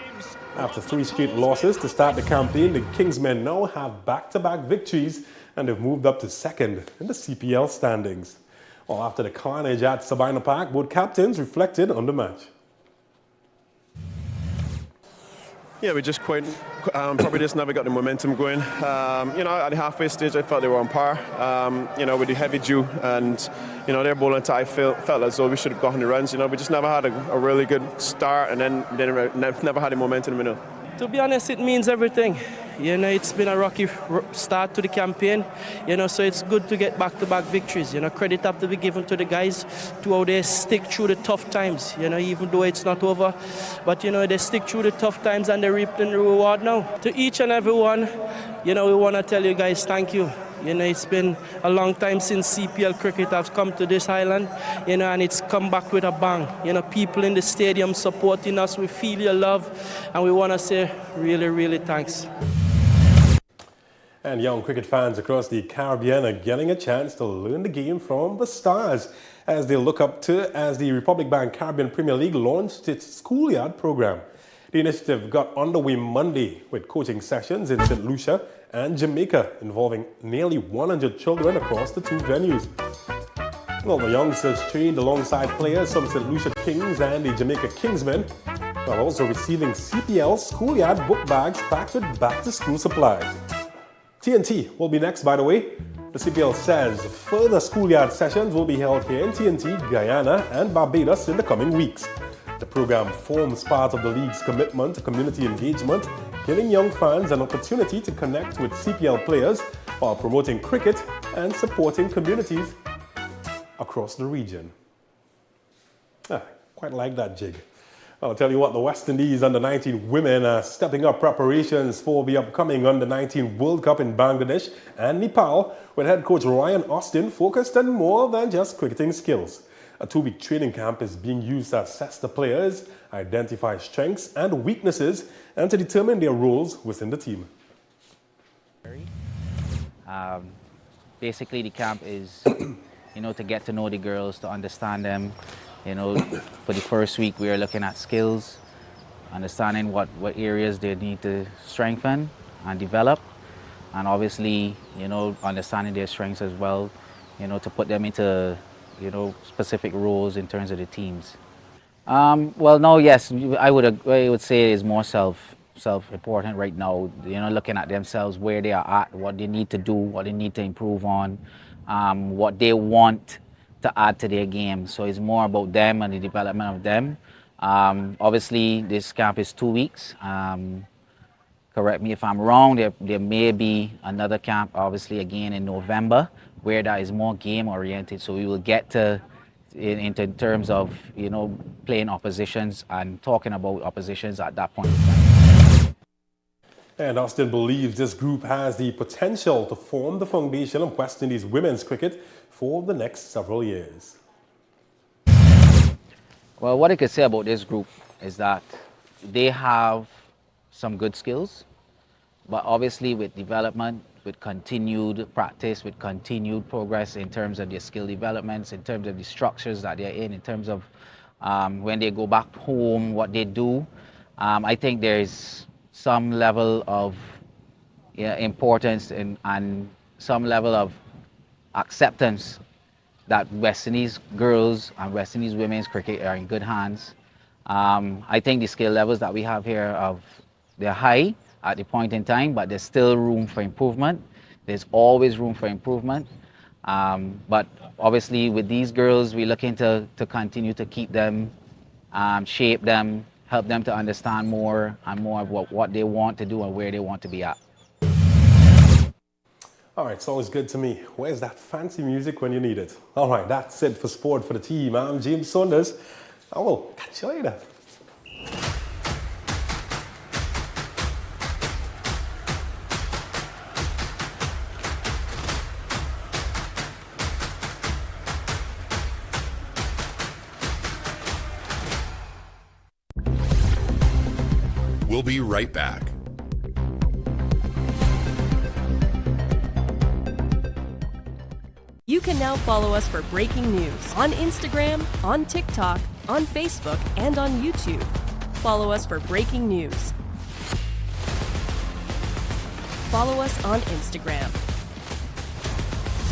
After 3 straight losses to start the campaign, the Kingsmen now have back-to-back victories and have moved up to second in the CPL standings. Well, after the carnage at Sabina Park, both captains reflected on the match. Yeah, we just probably just never got the momentum going. At the halfway stage, I felt they were on par. With the heavy dew and, their bowling tie felt as though we should have gotten the runs. We just never had a really good start and then never had the momentum in the middle. To be honest, it means everything. It's been a rocky start to the campaign, so it's good to get back-to-back victories. Credit have to be given to the guys to how they stick through the tough times, even though it's not over. But, they stick through the tough times and they're reaping the reward now. To each and every one, we want to tell you guys thank you. It's been a long time since CPL cricket has come to this island, and it's come back with a bang. People in the stadium supporting us, we feel your love, and we want to say really, really thanks. And young cricket fans across the Caribbean are getting a chance to learn the game from the stars as they look up to as the Republic Bank Caribbean Premier League launched its schoolyard program. The initiative got underway Monday with coaching sessions in St. Lucia and Jamaica involving nearly 100 children across the two venues. Well, the youngsters trained alongside players from St. Lucia Kings and the Jamaica Kingsmen, while also receiving CPL schoolyard book bags packed with back-to-school supplies. TNT will be next, by the way. The CPL says further schoolyard sessions will be held here in TNT, Guyana and Barbados in the coming weeks. The program forms part of the league's commitment to community engagement, giving young fans an opportunity to connect with CPL players while promoting cricket and supporting communities across the region. Quite like that jig. I'll tell you what, the West Indies under-19 women are stepping up preparations for the upcoming under-19 World Cup in Bangladesh and Nepal, with head coach Ryan Austin focused on more than just cricketing skills. A 2-week training camp is being used to assess the players, identify strengths and weaknesses, and to determine their roles within the team. Basically, the camp is, to get to know the girls, to understand them. For the first week, we are looking at skills, understanding what areas they need to strengthen and develop, and obviously, understanding their strengths as well, to put them into, specific roles in terms of the teams. Well, no, yes, I would say it's more self-important right now, looking at themselves, where they are at, what they need to do, what they need to improve on, what they want to add to their game. So it's more about them and the development of them. Obviously, this camp is 2 weeks. Correct me if I'm wrong, there may be another camp, obviously, again in November, where that is more game-oriented. So we will get to, in terms of, playing oppositions and talking about oppositions at that point in time. And Austin believes this group has the potential to form the foundation of West Indies women's cricket for the next several years. Well, what I could say about this group is that they have some good skills, but obviously with development, with continued practice, with continued progress in terms of their skill developments, in terms of the structures that they're in terms of when they go back home, what they do, I think there's some level of importance and some level of acceptance that West Indies girls and West Indies women's cricket are in good hands. I think the skill levels that we have here, they're high at the point in time, but there's still room for improvement. There's always room for improvement. But obviously with these girls, we're looking to continue to keep them, shape them, help them to understand more and more of what they want to do and where they want to be at. All right, sounds good to me. Where's that fancy music when you need it? All right, that's it for Sport for the Team. I'm James Saunders. I will catch you later. We'll be right back. You can now follow us for breaking news on Instagram, on TikTok, on Facebook, and on YouTube. Follow us for breaking news. Follow us on Instagram.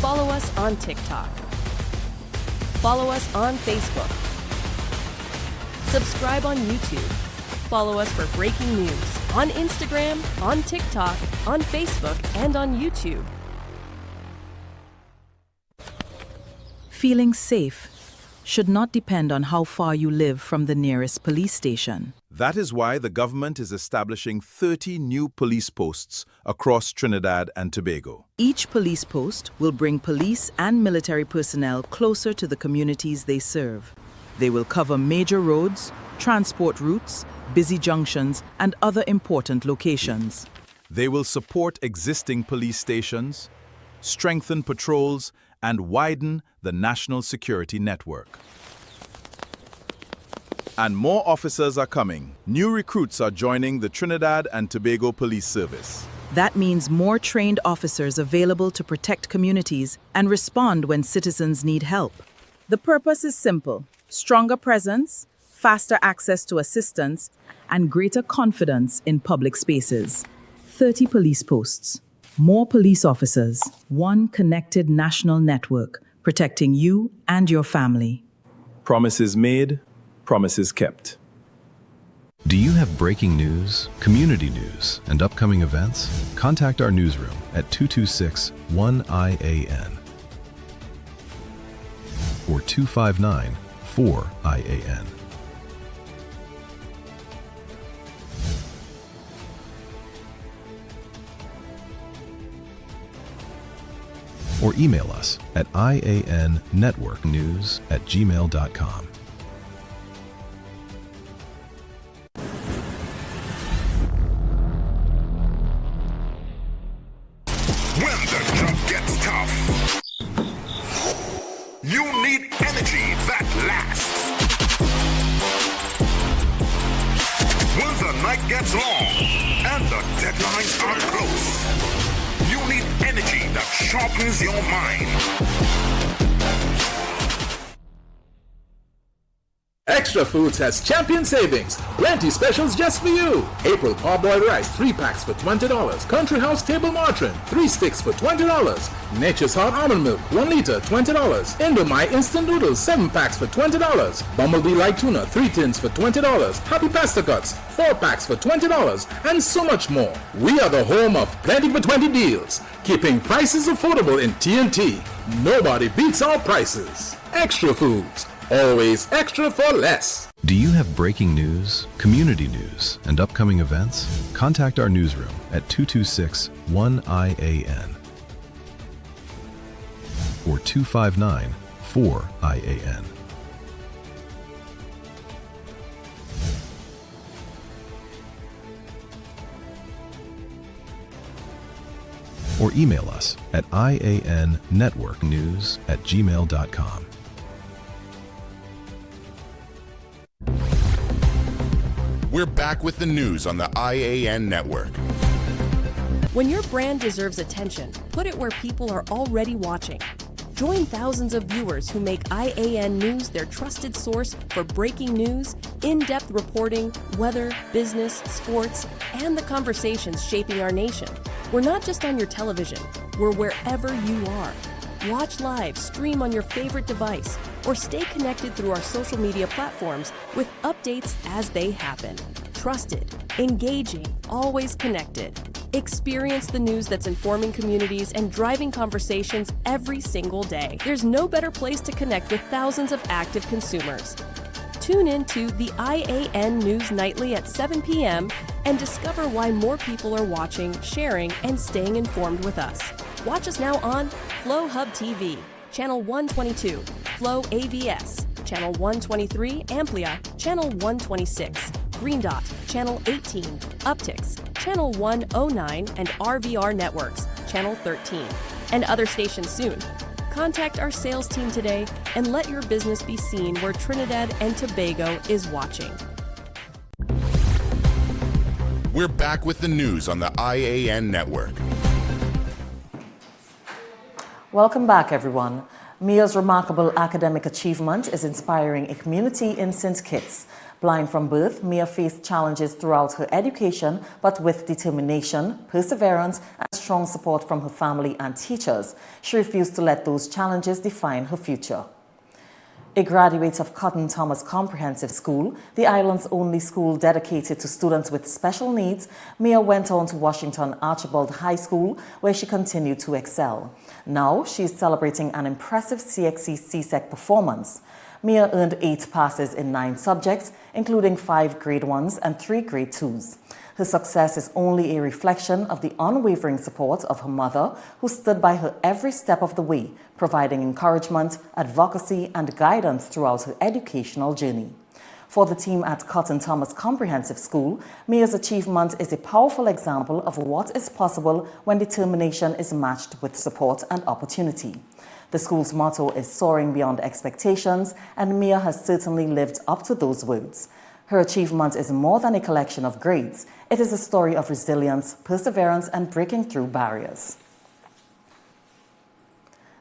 Follow us on TikTok. Follow us on Facebook. Subscribe on YouTube. follow us for breaking news on Instagram, on TikTok, on Facebook, and on YouTube. Feeling safe should not depend on how far you live from the nearest police station. That is why the government is establishing 30 new police posts across Trinidad and Tobago. Each police post will bring police and military personnel closer to the communities they serve. They will cover major roads, transport routes, busy junctions, and other important locations. They will support existing police stations, strengthen patrols, and widen the national security network. And more officers are coming. New recruits are joining the Trinidad and Tobago Police Service. That means more trained officers available to protect communities and respond when citizens need help. The purpose is simple: stronger presence, faster access to assistance, and greater confidence in public spaces. 30 police posts, more police officers, one connected national network protecting you and your family. Promises made, promises kept. Do you have breaking news, community news, and upcoming events? Contact our newsroom at 226-1-I.A.N. or 259-4-I.A.N. or email us at iannetworknews@gmail.com. When the job gets tough, you need energy that lasts. When the night gets long and the deadlines are close, you need energy that sharpens your mind. Extra Foods has champion savings. Plenty specials just for you. April parboiled rice, 3 packs for $20. Country House table margarine, 3 sticks for $20. Nature's Hot almond milk, 1 liter, $20. Indomie instant noodles, 7 packs for $20. Bumblebee light tuna, 3 tins for $20. Happy pasta cuts, 4 packs for $20. And so much more. We are the home of plenty for 20 deals, keeping prices affordable in TNT. Nobody beats our prices. Extra Foods. Always extra for less. Do you have breaking news, community news, and upcoming events? Contact our newsroom at 226-1-I.A.N. or 259-4-I.A.N. or email us at iannetworknews@gmail.com. We're back with the news on the I.A.N. network. When your brand deserves attention, put it where people are already watching. Join thousands of viewers who make I.A.N. News their trusted source for breaking news, in-depth reporting, weather, business, sports, and the conversations shaping our nation. We're not just on your television, we're wherever you are. Watch live, stream on your favorite device, or stay connected through our social media platforms with updates as they happen. Trusted, engaging, always connected. Experience the news that's informing communities and driving conversations every single day. There's no better place to connect with thousands of active consumers. Tune in to the I.A.N. News Nightly at 7 p.m. and discover why more people are watching, sharing, and staying informed with us. Watch us now on Flow Hub TV, Channel 122, Flow AVS, Channel 123, Amplia, Channel 126, Green Dot, Channel 18, Upticks, Channel 109, and RVR Networks, Channel 13, and other stations soon. Contact our sales team today and let your business be seen where Trinidad and Tobago is watching. We're back with the news on the I.A.N. network. Welcome back, everyone. Mia's remarkable academic achievement is inspiring a community in St. Kitts. Blind from birth, Mia faced challenges throughout her education, but with determination, perseverance, and strong support from her family and teachers, she refused to let those challenges define her future. A graduate of Cotton Thomas Comprehensive School, the island's only school dedicated to students with special needs, Mia went on to Washington Archibald High School, where she continued to excel. Now, she is celebrating an impressive CXC CSEC performance. Mia earned 8 passes in 9 subjects, including 5 grade 1s and 3 grade 2s. Her success is only a reflection of the unwavering support of her mother, who stood by her every step of the way, providing encouragement, advocacy, and guidance throughout her educational journey. For the team at Cotton Thomas Comprehensive School, Mia's achievement is a powerful example of what is possible when determination is matched with support and opportunity. The school's motto is soaring beyond expectations, and Mia has certainly lived up to those words. Her achievement is more than a collection of grades. It is a story of resilience, perseverance, and breaking through barriers.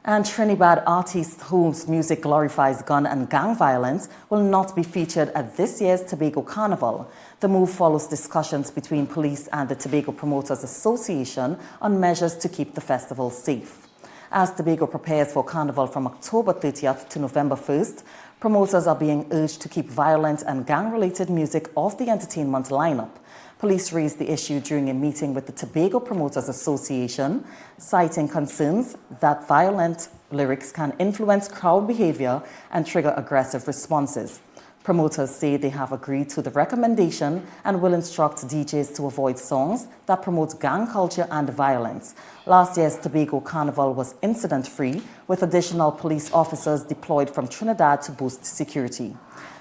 And Trinidad artist whose music glorifies gun and gang violence will not be featured at this year's Tobago Carnival. The move follows discussions between police and the Tobago Promoters Association on measures to keep the festival safe. As Tobago prepares for Carnival from October 30th to November 1st, promoters are being urged to keep violent and gang-related music off the entertainment lineup. Police raised the issue during a meeting with the Tobago Promoters Association, citing concerns that violent lyrics can influence crowd behavior and trigger aggressive responses. Promoters say they have agreed to the recommendation and will instruct DJs to avoid songs that promote gang culture and violence. Last year's Tobago Carnival was incident-free, with additional police officers deployed from Trinidad to boost security.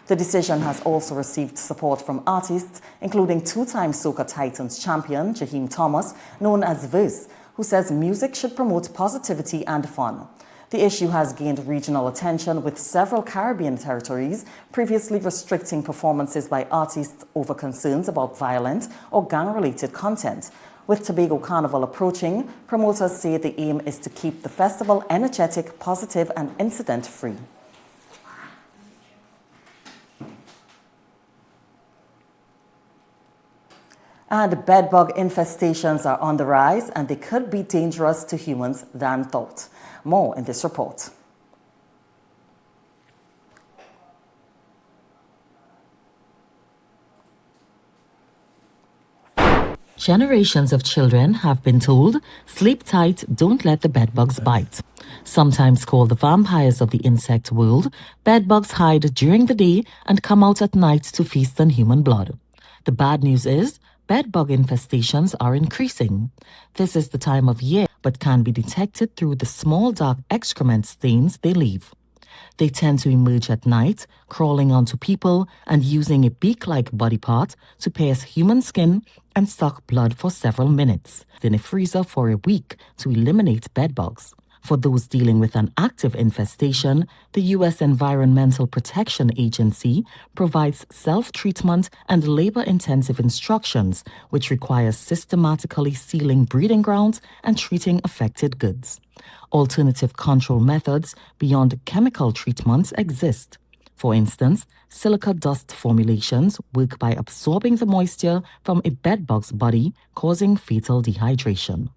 The decision has also received support from artists, including 2-time Soca Titans champion Jaheim Thomas, known as Verse, who says music should promote positivity and fun. The issue has gained regional attention, with several Caribbean territories previously restricting performances by artists over concerns about violent or gang-related content. With Tobago Carnival approaching, promoters say the aim is to keep the festival energetic, positive, and incident-free. And bedbug infestations are on the rise, and they could be dangerous to humans than thought. More in this report. Generations of children have been told, sleep tight, don't let the bedbugs bite. Sometimes called the vampires of the insect world, bedbugs hide during the day and come out at night to feast on human blood. The bad news is, bedbug infestations are increasing. This is the time of year, but can be detected through the small dark excrement stains they leave. They tend to emerge at night, crawling onto people and using a beak-like body part to pierce human skin and suck blood for several minutes, in a freezer for a week to eliminate bedbugs. For those dealing with an active infestation, the U.S. Environmental Protection Agency provides self-treatment and labor-intensive instructions, which requires systematically sealing breeding grounds and treating affected goods. Alternative control methods beyond chemical treatments exist. For instance, silica dust formulations work by absorbing the moisture from a bedbug's body, causing fetal dehydration.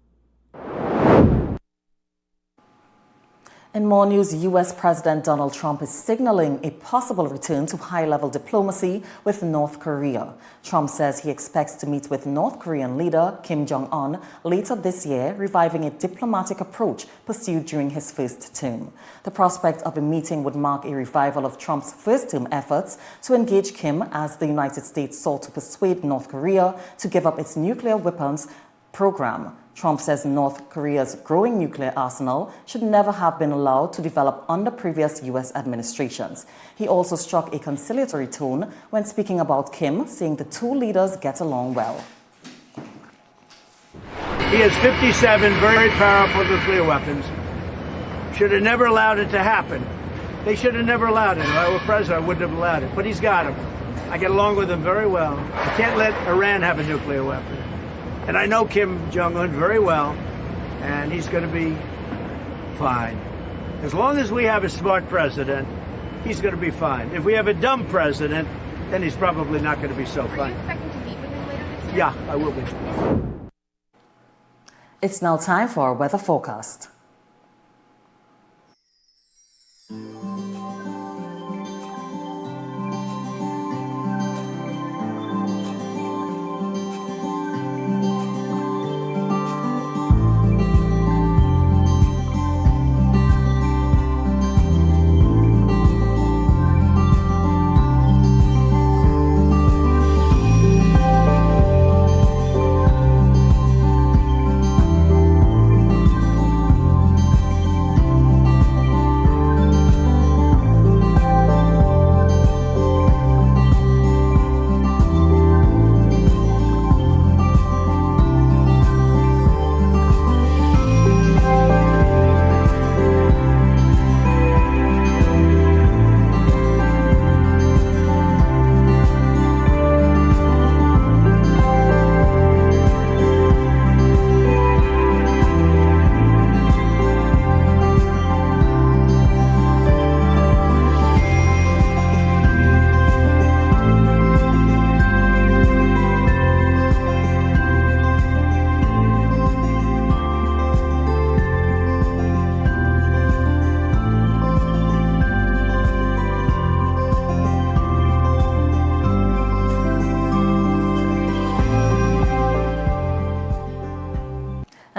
In more news, U.S. President Donald Trump is signaling a possible return to high-level diplomacy with North Korea. Trump says he expects to meet with North Korean leader Kim Jong-un later this year, reviving a diplomatic approach pursued during his first term. The prospect of a meeting would mark a revival of Trump's first-term efforts to engage Kim as the United States sought to persuade North Korea to give up its nuclear weapons program. Trump says North Korea's growing nuclear arsenal should never have been allowed to develop under previous U.S. administrations. He also struck a conciliatory tone when speaking about Kim, saying the two leaders get along well. He has 57 very powerful nuclear weapons. Should have never allowed it to happen. They should have never allowed it. If I were president, I wouldn't have allowed it. But he's got them. I get along with him very well. I can't let Iran have a nuclear weapon. And I know Kim Jong-un very well, and he's going to be fine. As long as we have a smart president, he's going to be fine. If we have a dumb president, then he's probably not going to be so fine. Are you expecting to meet with him later this year? Yeah, I will be. It's now time for our weather forecast.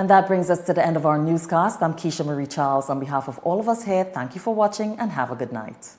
And that brings us to the end of our newscast. I'm Keisha Marie Charles. On behalf of all of us here, thank you for watching and have a good night.